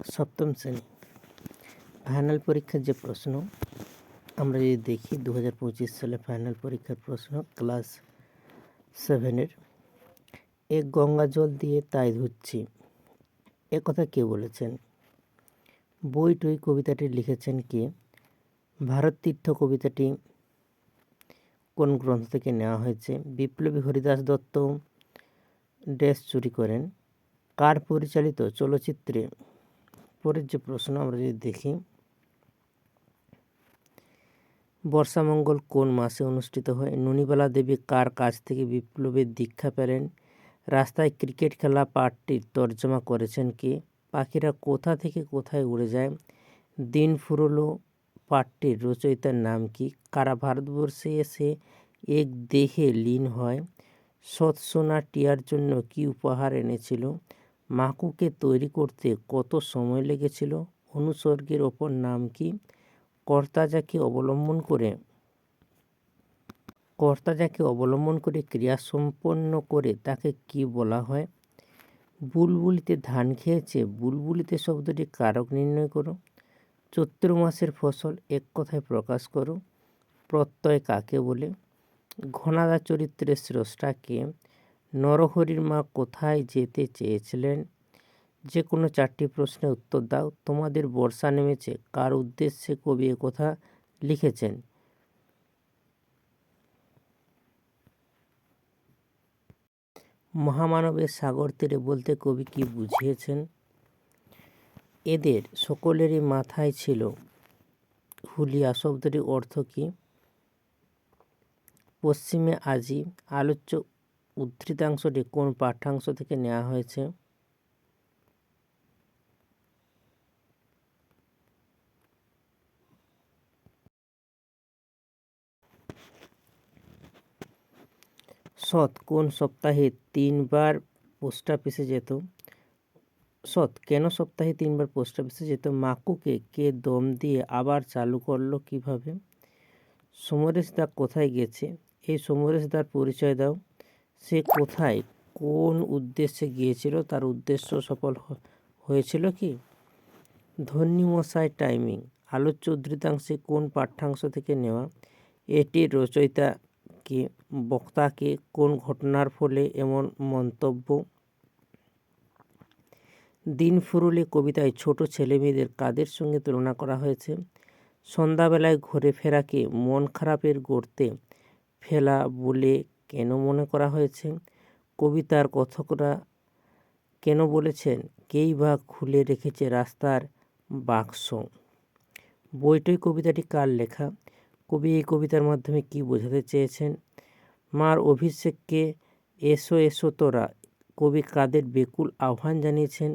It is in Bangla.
সপ্তম শ্রেণী ফাইনাল পরীক্ষার যে প্রশ্ন আমরা যদি দেখি 2025 সালে ফাইনাল পরীক্ষার প্রশ্ন ক্লাস 7-এর এক গঙ্গা জল দিয়ে তাই ধুচ্ছি এ কথা কে বলেছেন? বই টই কবিতাটি লিখেছেন কে? ভারত তীর্থ কবিতাটি কোন গ্রন্থ থেকে নেওয়া হয়েছে? বিপ্লবী হরিদাস দত্ত ড্যাশ চুরি করেন কার পরিচালিত চলচ্চিত্রে? পরের যে প্রশ্ন আমরা যদি দেখি, বর্ষামঙ্গল কোন মাসে অনুষ্ঠিত হয়? ননিবালা দেবী কার কাছ থেকে বিপ্লবের দীক্ষা পেলেন? রাস্তায় ক্রিকেট খেলা পাঠটির তর্জমা করেছেন কে? পাখিরা কোথা থেকে কোথায় উড়ে যায়? দিন ফুরলো পাঠটির রচয়িতার নাম কি? কারা ভারতবর্ষে এসে এক দেহে লীন হয়? সৎ সোনা টিয়ার জন্য কি উপহার এনেছিল? মাকুকে তৈরি করতে কত সময় লেগেছিল? অনুসর্গের অপর নাম কি? কর্তা যাকে অবলম্বন করে ক্রিয়া সম্পন্ন করে তাকে কি বলা হয়? বুলবুলিতে ধান খেয়েছে বুলবুলিতে শব্দটি কারক নির্ণয় করো। চৈত্র মাসের ফসল এক কথায় প্রকাশ করো। প্রত্যয় কাকে বলে? ঘনাদা চরিত্রের স্রষ্টাকে? নরহরির মা কোথায় যেতে চেয়েছিলেন? যে কোনো 4টি প্রশ্নের উত্তর দাও। তোমাদের বর্ষা নেমেছে কার উদ্দেশ্যে কবি একথা লিখেছেন? মহামানবের সাগর তীরে বলতে কবি কি বুঝিয়েছেন? এদের সকলেরই মাথায় ছিল হুলিয়া শব্দটির অর্থ কী? পশ্চিমে আজি আলোচ্য উদ্ধৃতাংশটি কোন পাঠ্যাংশ থেকে নেওয়া হয়েছে? সৎ কোন সপ্তাহে 3 বার পোস্ট অফিসে যেত? সৎ কেন সপ্তাহে 3 বার পোস্ট অফিসে যেত? মাকুকে কে দম দিয়ে আবার চালু করলো কিভাবে? সমরেশ দা কোথায় গেছে? এই সমরেশ দার পরিচয় দাও। সে কোথায় কোন উদ্দেশ্যে গিয়েছিল? তার উদ্দেশ্য সফল হয়েছিল কি? ধন্যীমশাই টাইমিং আলোচ্য উদ্ধৃতাংশে কোন পাঠ্যাংশ থেকে নেওয়া? এটির রচয়িতা কে? বক্তাকে কোন ঘটনার ফলে এমন মন্তব্য? দিন ফুরুলে কবিতায় ছোট ছেলেমেয়েদের কাদের সঙ্গে তুলনা করা হয়েছে? সন্ধ্যাবেলায় ঘরে ফেরাকে মন খারাপের গর্তে ফেলা বলে কেন মনে করা হয়েছে? কবিতার কথকরা কেন বলেছেন কেই বা খুলে রেখেছে রাস্তার বাক্স? বইটই কবিতাটি কার লেখা? কবি এই কবিতার মাধ্যমে কি বোঝাতে চেয়েছেন? মার অভিষেককে এসো এসো তোরা কবি কাদের বেকুল আহ্বান জানিয়েছেন?